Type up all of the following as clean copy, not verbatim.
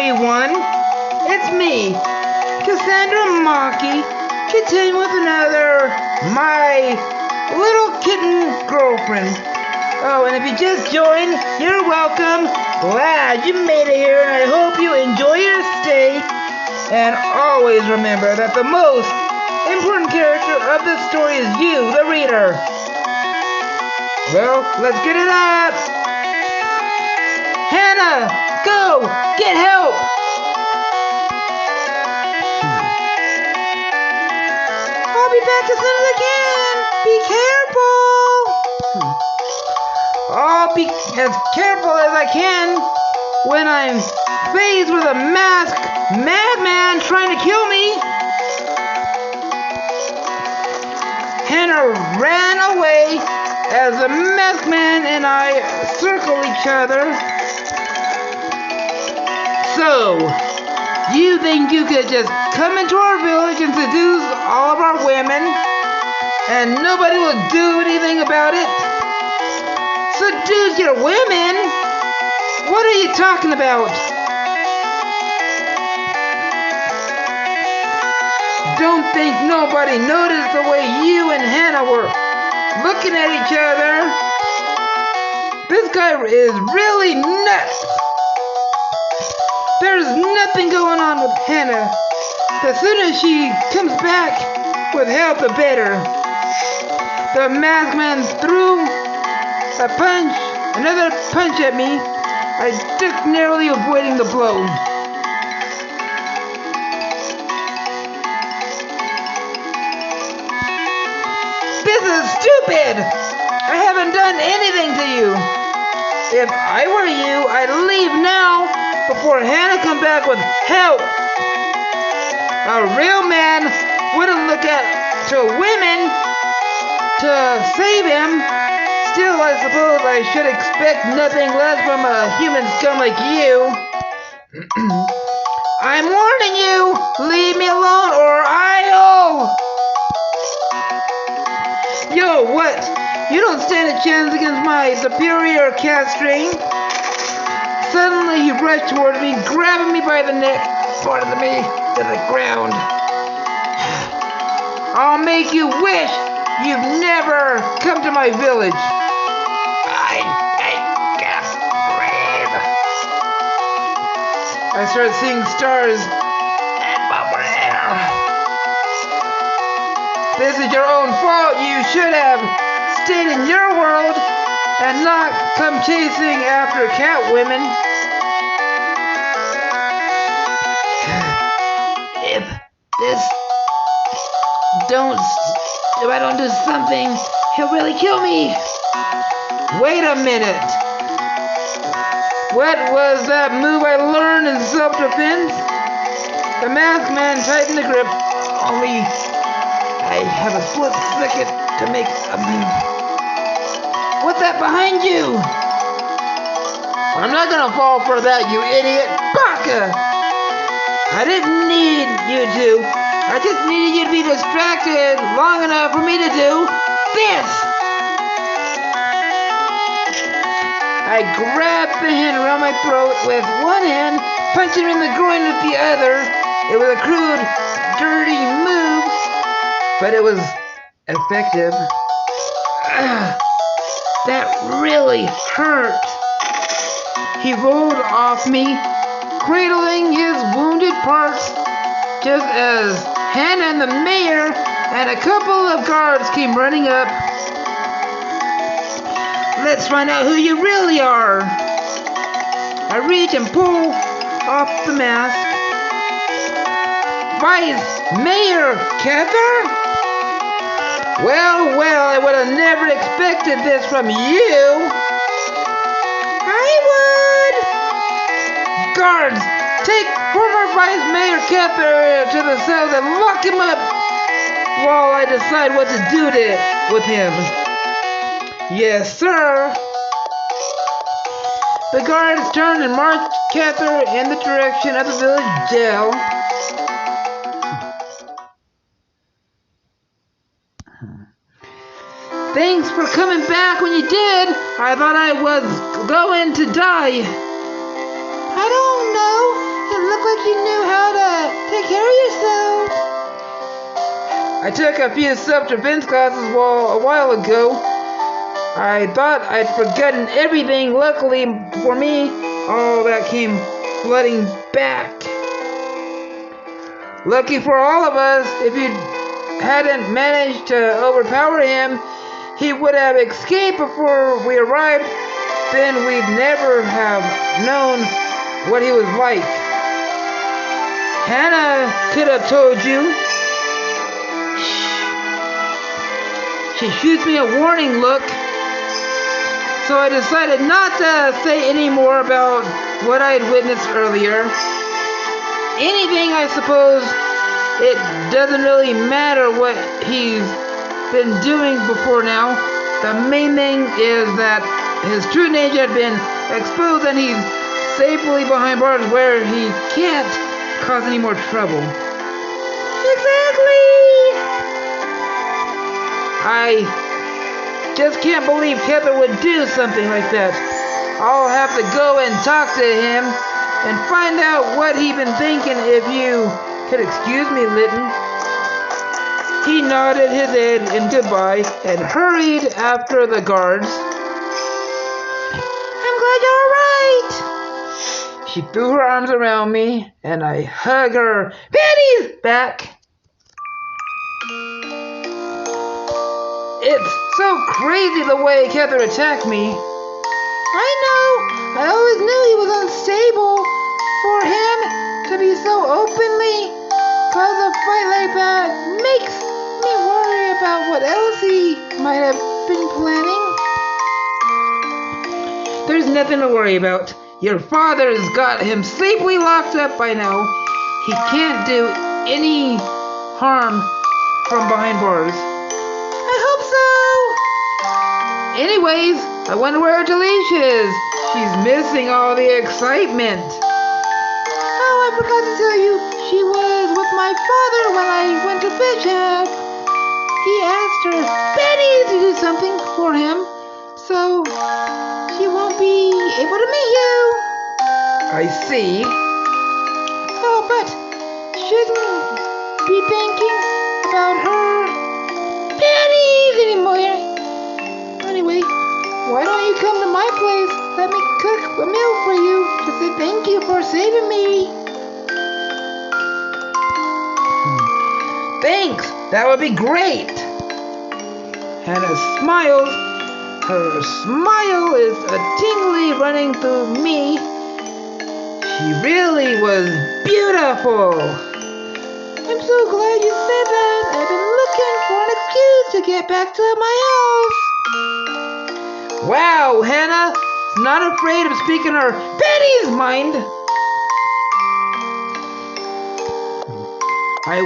everyone! It's me, Cassandra Monkey, continuing with another My Little Kitten Girlfriend. Oh, and if you just joined, you're welcome. Glad you made it here, and I hope you enjoy your stay. And always remember that the most important character of the story is you, the reader. Well, let's get it up. Hannah, go! Get help! I'll be back as soon as I can. Be careful. I'll be as careful as I can when I'm faced with a masked madman trying to kill me. Hannah ran away as the masked man and I circle each other. So, you think you could just come into our village and seduce all of our women and nobody will do anything about it? Seduce your women? What are you talking about? Don't think nobody noticed the way you and Hannah were looking at each other. This guy is really nuts. There's nothing going on with Hannah. The sooner she comes back with help, the better. The masked man threw another punch at me. I ducked, narrowly avoiding the blow. This is stupid! I haven't done anything to you. If I were you, I'd leave now before Hannah come back with help. A real man wouldn't look to women to save him. Still, I suppose I should expect nothing less from a human scum like you. I'm warning you, leave me alone or I'll... Yo, what? You don't stand a chance against my superior castrating. Suddenly he rushed toward me, grabbing me by the neck, pointed me to the ground. I'll make you wish you've never come to my village. I can't breathe. I started seeing stars and bubble air. This is your own fault. You should have stayed in your world and not come chasing after cat women. If I don't do something, he'll really kill me. Wait a minute. What was that move I learned in self-defense? The masked man tightened the grip. Only I have a split second to make a move. What's that behind you? I'm not gonna fall for that, you idiot. Baka! I didn't need you to. I just needed you to be distracted long enough for me to do this. I grabbed the hand around my throat with one hand, punching him in the groin with the other. It was a crude, dirty move, but it was effective. That really hurt. He rolled off me, cradling his wounded parts, just as Hannah and the mayor and a couple of guards came running up. Let's find out who you really are. I reach and pull off the mask. Vice Mayor Cather? Well, I would have never expected this from you. I would. Guards, take former Vice Mayor Cather to the cells and lock him up while I decide what to do with him. Yes, sir. The guards turned and marched Cather in the direction of the village jail. Thanks for coming back when you did. I thought I was going to die. I don't know. It you knew how to take care of yourself. I took a few self-defense classes a while ago. I thought I'd forgotten everything. Luckily for me, all that came flooding back. Lucky for all of us, if you hadn't managed to overpower him, he would have escaped before we arrived. Then we'd never have known what he was like. Hannah could have told you. She shoots me a warning look. So I decided not to say any more about what I had witnessed earlier. Anything, I suppose. It doesn't really matter what he's been doing before now. The main thing is that his true nature had been exposed and he's safely behind bars where he can't cause any more trouble. Exactly! I just can't believe Kevin would do something like that. I'll have to go and talk to him and find out what he's been thinking. If you could excuse me, Litten. He nodded his head in goodbye and hurried after the guards. I'm glad you're all right. She threw her arms around me and I hugged her panties back. It's so crazy the way Heather attacked me. I know. I always knew he was unstable. For him to be so openly cause a fight like that makes me worry about what else he might have been planning. There's nothing to worry about. Your father's got him safely locked up by now. He can't do any harm from behind bars. I hope so. Anyways, I wonder where Delisha is. She's missing all the excitement. Oh, I forgot to tell you, she was with my father when I went to Bishop. He asked her, Betty, to do something for him, so she won't be able to meet you. I see. Oh, but shouldn't be thinking about her pennies anymore. Anyway, why don't you come to my place? Let me cook a meal for you to say thank you for saving me. Thanks, that would be great. Hannah smiles. Her smile is a tingly running through me. She really was beautiful. I'm so glad you said that. I've been looking for an excuse to get back to my house. Wow, Hannah, not afraid of speaking her Betty's mind. I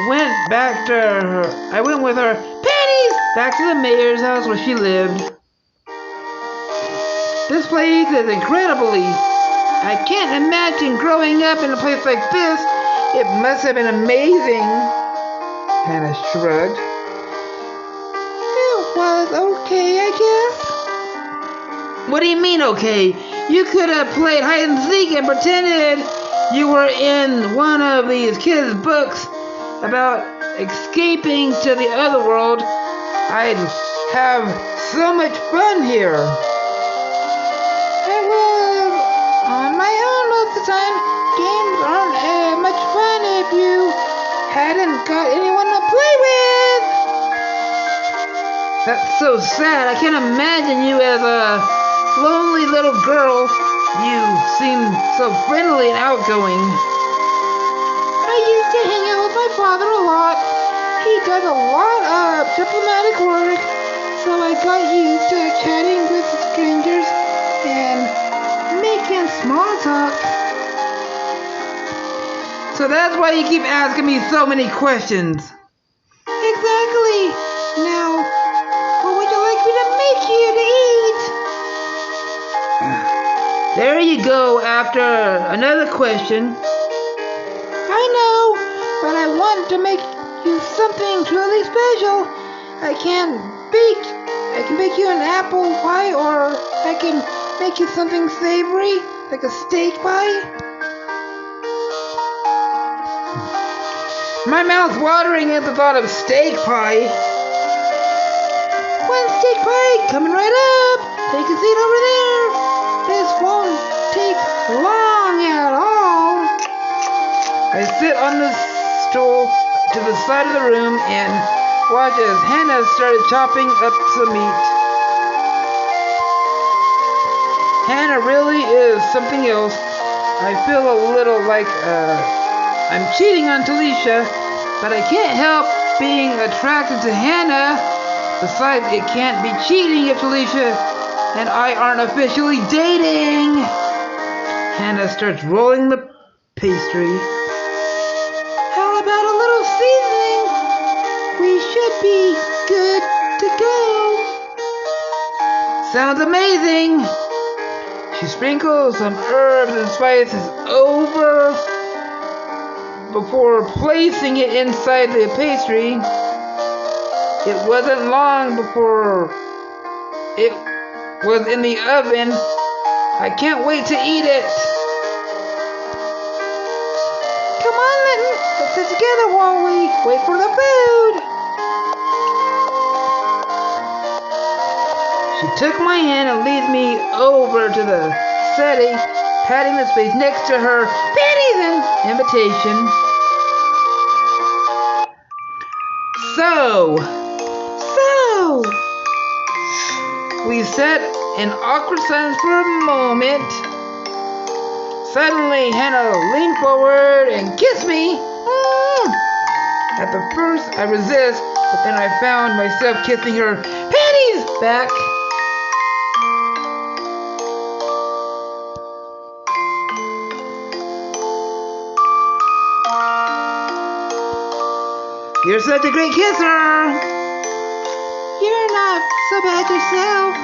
went with her pennies back to the mayor's house where she lived. This place is incredibly. I can't imagine growing up in a place like this. It must have been amazing. Hannah shrugged. It was okay, I guess. What do you mean, okay? You could have played hide and seek and pretended you were in one of these kids' books about escaping to the other world. I'd have so much fun here. I was on my own most of the time. Games aren't much fun if you hadn't got anyone to play with. That's so sad. I can't imagine you as a lonely little girl. You seem so friendly and outgoing. I used to hang out with my father a lot. He does a lot of diplomatic work, so I got used to chatting with strangers and making small talk. So that's why you keep asking me so many questions. Exactly. Now, what would you like me to make you to eat? There you go, after another question. I know, but I want to make you something truly special. I can bake you an apple pie, or I can make you something savory, like a steak pie. my mouth watering at the thought of steak pie. One steak pie coming right up. Take a seat over there. This won't take long at all. I sit on the stool to the side of the room and watch as Hannah started chopping up some meat. Hannah really is something else. I feel a little like I'm cheating on Talisha, but I can't help being attracted to Hannah. Besides, it can't be cheating if Talisha and I aren't officially dating. Hannah starts rolling the pastry. How about a little seasoning? We should be good to go. Sounds amazing. She sprinkles some herbs and spices over before placing it inside the pastry. It wasn't long before it was in the oven. I can't wait to eat it. Come on, Litten. Let's sit together while we wait for the food. She took my hand and leads me over to the setting, patting the space next to her panties and invitation. So, we sat in awkward silence for a moment. Suddenly, Hannah leaned forward and kissed me. At the first, I resist, but then I found myself kissing her panties back. You're such a great kisser. You're not so bad yourself.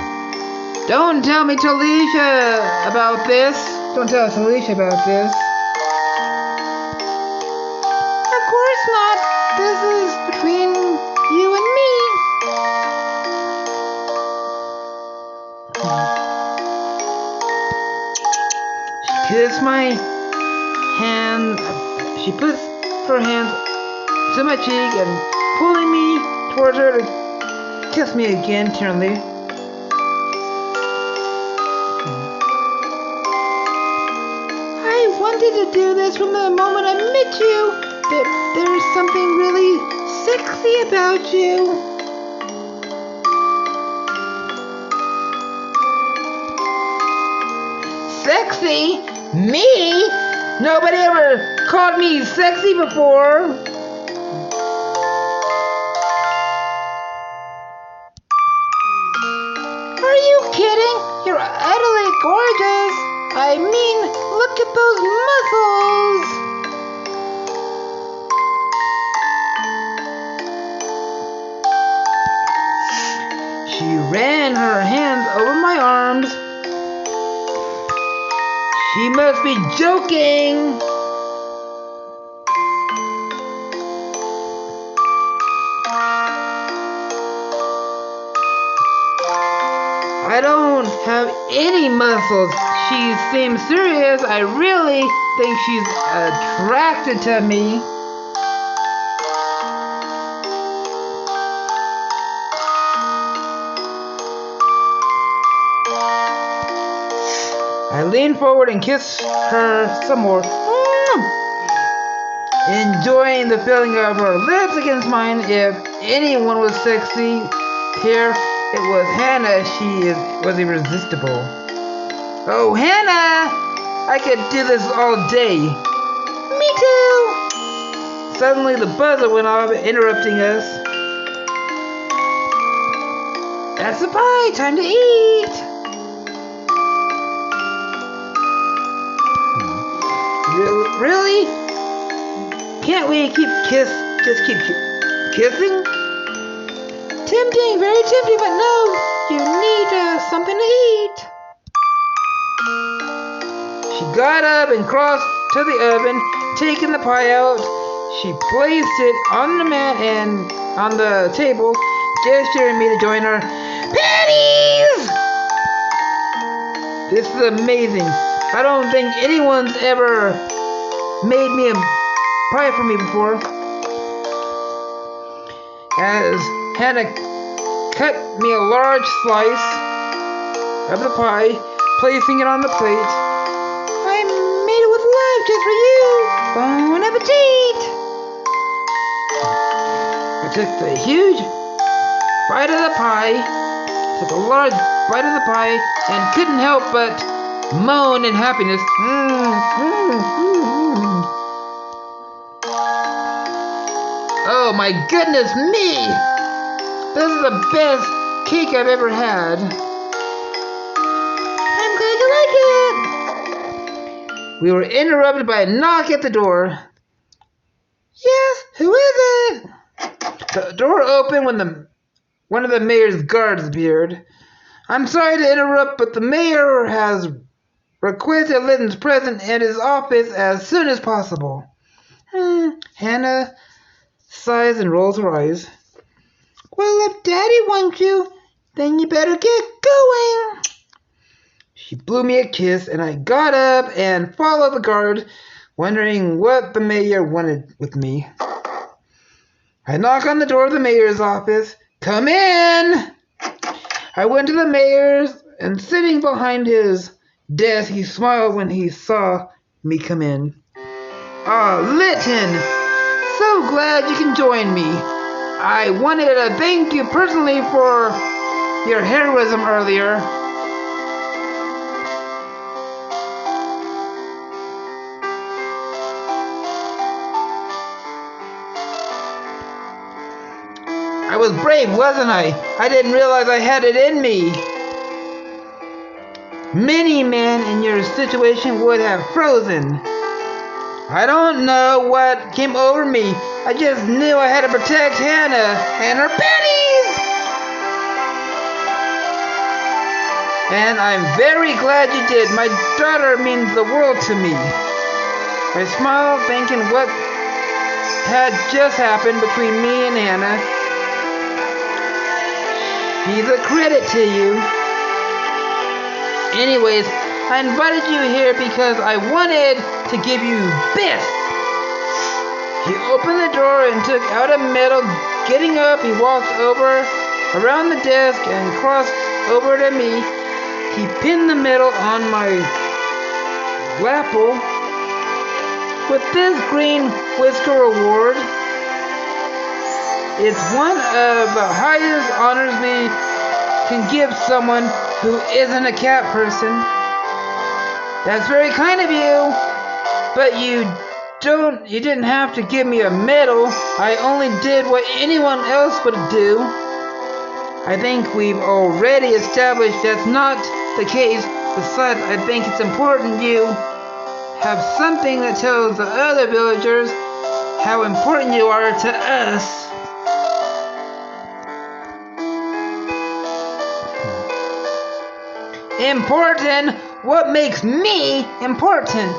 Don't tell me Talisha about this. Don't tell Talisha about this. Of course not. This is between you and me. She kissed my hand. She puts her hands to my cheek and pulling me towards her to kiss me again tenderly. I wanted to do this from the moment I met you. There's something really sexy about you. Sexy? Me? Nobody ever called me sexy before. Are you kidding? You're utterly gorgeous. I mean, look at those muscles. She ran her hands over my arms. She must be joking. I don't have any muscles. She seems serious. I really think she's attracted to me. I leaned forward and kissed her some more, enjoying the feeling of her lips against mine. If anyone was sexy here, it was Hannah. She was irresistible. Oh, Hannah! I could do this all day. Me too! Suddenly the buzzer went off, interrupting us. That's the pie! Time to eat! Really? Can't we keep keep kissing? Tempting, very tempting, but no, you need something to eat. She got up and crossed to the oven, taking the pie out. She placed it on the mat and on the table, gesturing me to join her. Patties! This is amazing. I don't think anyone's ever made me a pie for me before. as Hannah cut me a large slice of the pie, placing it on the plate. I made it with love just for you. Bon appetit! I took a huge bite of the pie, took a large bite of the pie, and couldn't help but moan in happiness. Oh my goodness me! This is the best cake I've ever had. I'm glad you like it. We were interrupted by a knock at the door. Yes, who is it? The door opened when one of the mayor's guards appeared. I'm sorry to interrupt, but the mayor has requested Litten's presence at his office as soon as possible. Hannah sighs and rolls her eyes. Well, if Daddy wants you, then you better get going. She blew me a kiss, and I got up and followed the guard, wondering what the mayor wanted with me. I knocked on the door of the mayor's office. Come in! I went to the mayor's, and sitting behind his desk, he smiled when he saw me come in. Ah, Litten! So glad you can join me. I wanted to thank you personally for your heroism earlier. I was brave, wasn't I? I didn't realize I had it in me. Many men in your situation would have frozen. I don't know what came over me. I just knew I had to protect Hannah and her pennies. And I'm very glad you did. My daughter means the world to me. I smiled, thinking what had just happened between me and Hannah. She's a credit to you. Anyways, I invited you here because I wanted to give you this. He opened the door and took out a medal. Getting up, he walked over around the desk and crossed over to me. He pinned the medal on my lapel. With this green whisker award, it's one of the highest honors we can give someone who isn't a cat person. That's very kind of you, but you didn't have to give me a medal. I only did what anyone else would do. I think we've already established that's not the case. Besides, I think it's important you have something that tells the other villagers how important you are to us. Important? What makes me important?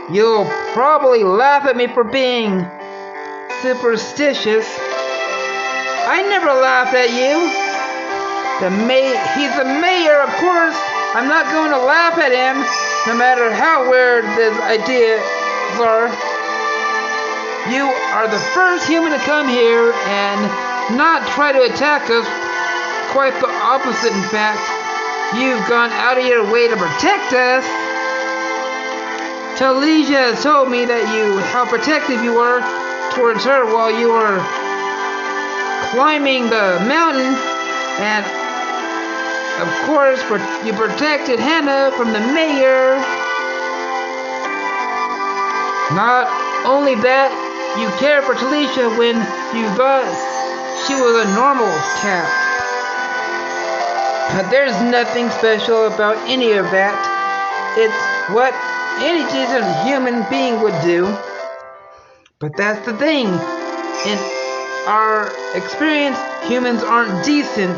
You'll probably laugh at me for being superstitious. I never laughed at you. He's the mayor, of course. I'm not going to laugh at him, no matter how weird his ideas are. You are the first human to come here and not try to attack us. Quite the opposite, in fact. You've gone out of your way to protect us. Talisha has told me how protective you were towards her while you were climbing the mountain, and of course you protected Hannah from the mayor. Not only that, you cared for Talisha when you thought she was a normal cat. But there's nothing special about any of that. It's what any decent human being would do. But that's the thing. In our experience, humans aren't decent.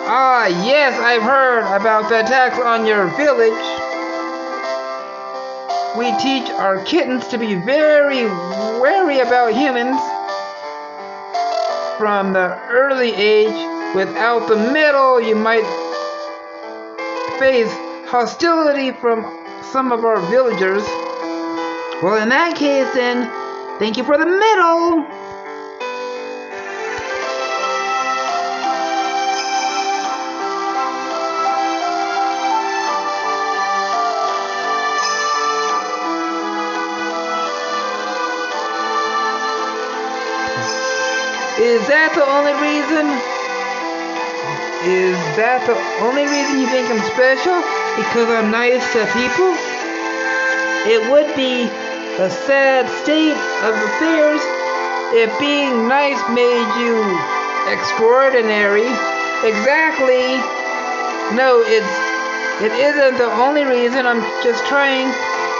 Ah, yes, I've heard about the attacks on your village. We teach our kittens to be very wary about humans from the early age. Without the medal, you might face hostility from some of our villagers. Well, in that case, then, thank you for the medal. Is that the only reason? Is that the only reason you think I'm special? Because I'm nice to people? It would be a sad state of affairs if being nice made you extraordinary. Exactly. No, it isn't the only reason. I'm just trying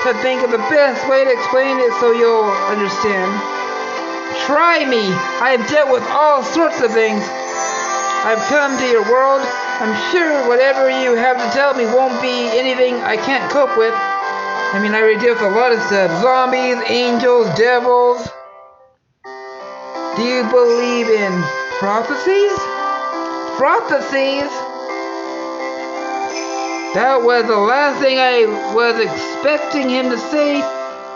to think of the best way to explain it so you'll understand. Try me. I've dealt with all sorts of things. I've come to your world. I'm sure whatever you have to tell me won't be anything I can't cope with. I mean, I already deal with a lot of stuff. Zombies, angels, devils. Do you believe in prophecies? Prophecies? That was the last thing I was expecting him to say.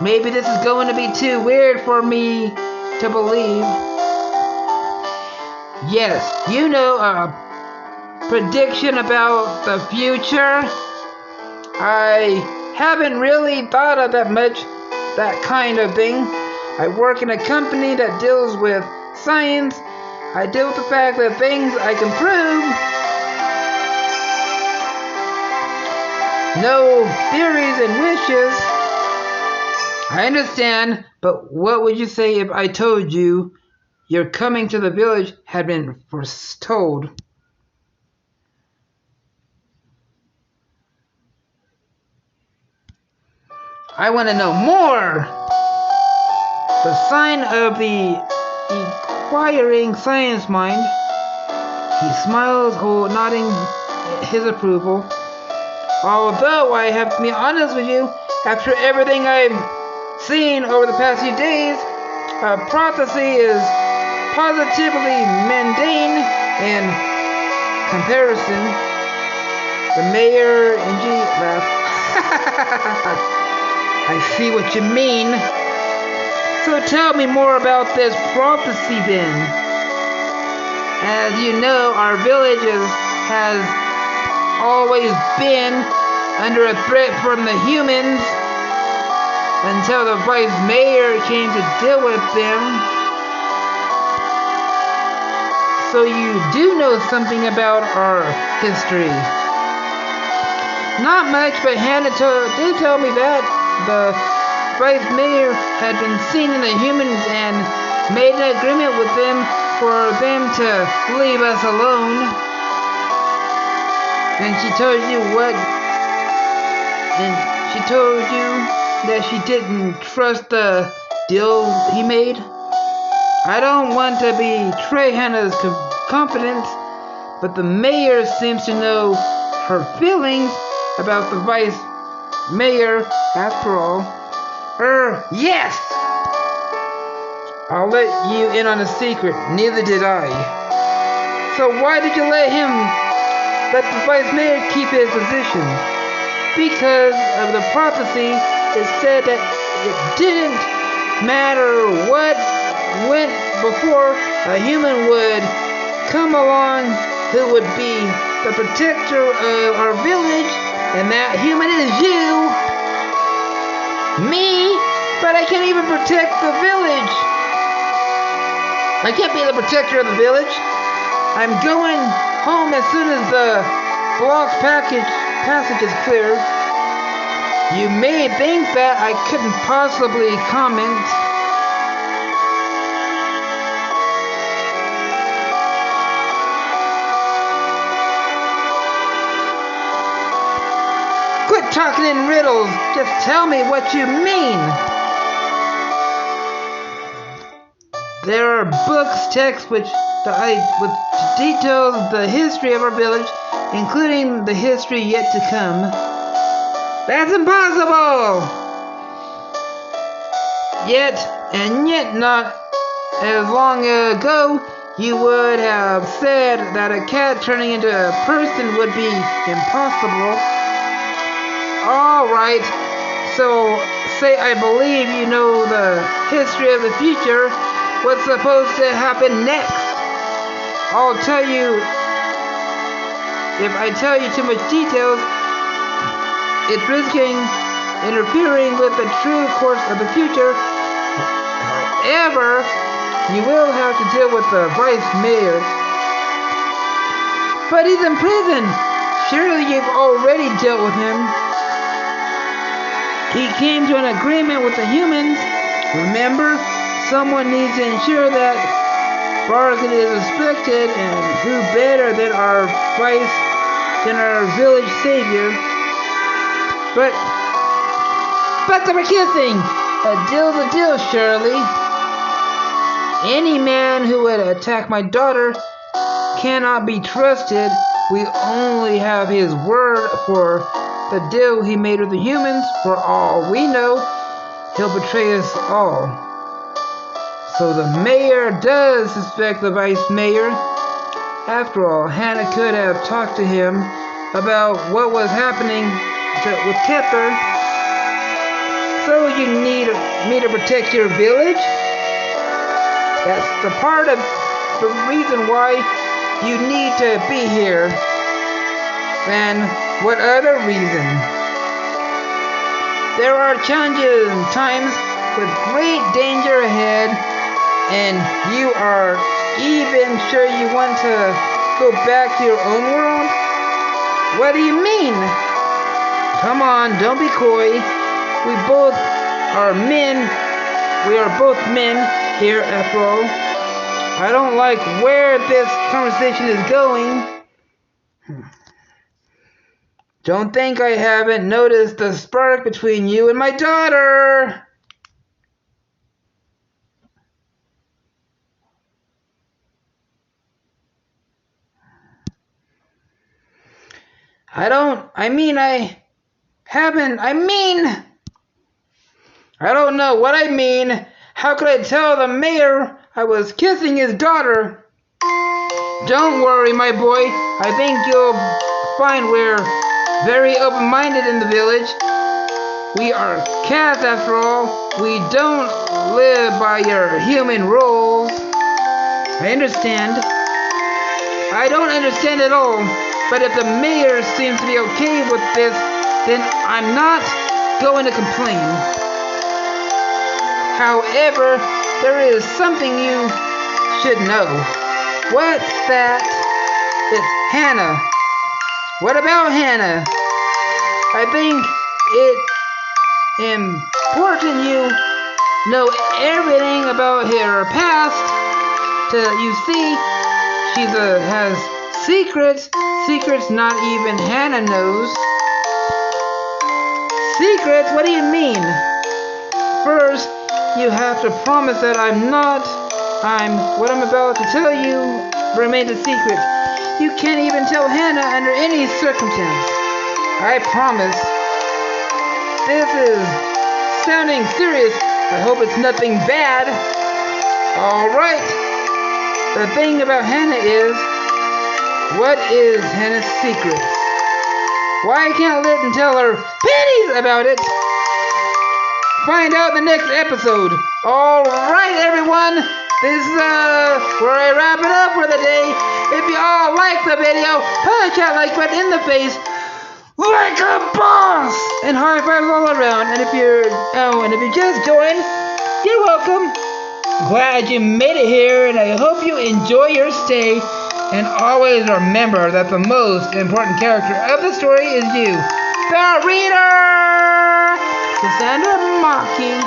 Maybe this is going to be too weird for me to believe. Yes, you know, a prediction about the future. I haven't really thought of that much, that kind of thing. I work in a company that deals with science. I deal with the fact that things I can prove. No theories and wishes. I understand, but what would you say if I told you your coming to the village had been foretold? I want to know more. The sign of the inquiring science mind. He smiles, nodding his approval. Although I have to be honest with you, after everything I've seen over the past few days, prophecy is positively mundane in comparison. The mayor and G laughed. I see what you mean. So tell me more about this prophecy then. As you know, our village has always been under a threat from the humans until the vice mayor came to deal with them. So you do know something about our history. Not much, but Hannah did tell me that the vice mayor had been seen in the humans and made an agreement with them for them to leave us alone. And she told you what? And she told you that she didn't trust the deal he made? I don't want to betray Hannah's confidence, but the mayor seems to know her feelings about the vice mayor after all. Yes! I'll let you in on a secret. Neither did I. So why did you let the vice mayor keep his position? Because of the prophecy, it said that it didn't matter what went before, a human would come along who would be the protector of our village, and that human is you. Me? But I can't even protect the village. I can't be the protector of the village. I'm going home as soon as the block's passage is clear. You may think that I couldn't possibly comment. Quit talking in riddles. Just tell me what you mean. There are books, texts, which details the history of our village, including the history yet to come. That's impossible! Yet not as long ago, you would have said that a cat turning into a person would be impossible. Alright, so say I believe you know the history of the future. What's supposed to happen next? I'll tell you. If I tell you too much details, it's risking interfering with the true course of the future. However, you will have to deal with the vice mayor. But he's in prison. Surely you've already dealt with him. He came to an agreement with the humans. Remember, someone needs to ensure that bargain is respected, and who better than our village savior? But they were kissing. A deal's a deal, Shirley. Any man who would attack my daughter cannot be trusted. We only have his word for the deal he made with the humans. For all we know, he'll betray us all. So the mayor does suspect the vice mayor. After all, Hannah could have talked to him about what was happening with Kepler. So you need me to protect your village? That's the part of the reason why you need to be here. And what other reason? There are challenges and times with great danger ahead, and you are even sure you want to go back to your own world? What do you mean? Come on, don't be coy. We both are men. We are both men here after all. I don't like where this conversation is going. Don't think I haven't noticed the spark between you and my daughter. I don't know what I mean. How could I tell the mayor I was kissing his daughter? Don't worry, my boy. I think you'll find we're very open-minded in the village. We are cats after all. We don't live by your human rules. I understand. I don't understand at all. But if the mayor seems to be okay with this, then I'm not going to complain. However, there is something you should know. What's that? It's Hannah. What about Hannah? I think it's important you know everything about her past. You see, she has secrets not even Hannah knows. Secrets? What do you mean? First, you have to promise that what I'm about to tell you remains a secret. You can't even tell Hannah under any circumstance. I promise. This is sounding serious. I hope it's nothing bad. Alright. The thing about Hannah is, what is Hannah's secret? Why can't Litten tell her pennies about it? Find out in the next episode. Alright, everyone. This is where I wrap it up for the day. If you all like the video, punch that like button in the face like a boss, and high fives all around. And if you just joined, you're welcome. Glad you made it here, and I hope you enjoy your stay. And always remember that the most important character of the story is you, the reader. Cassandra Maki.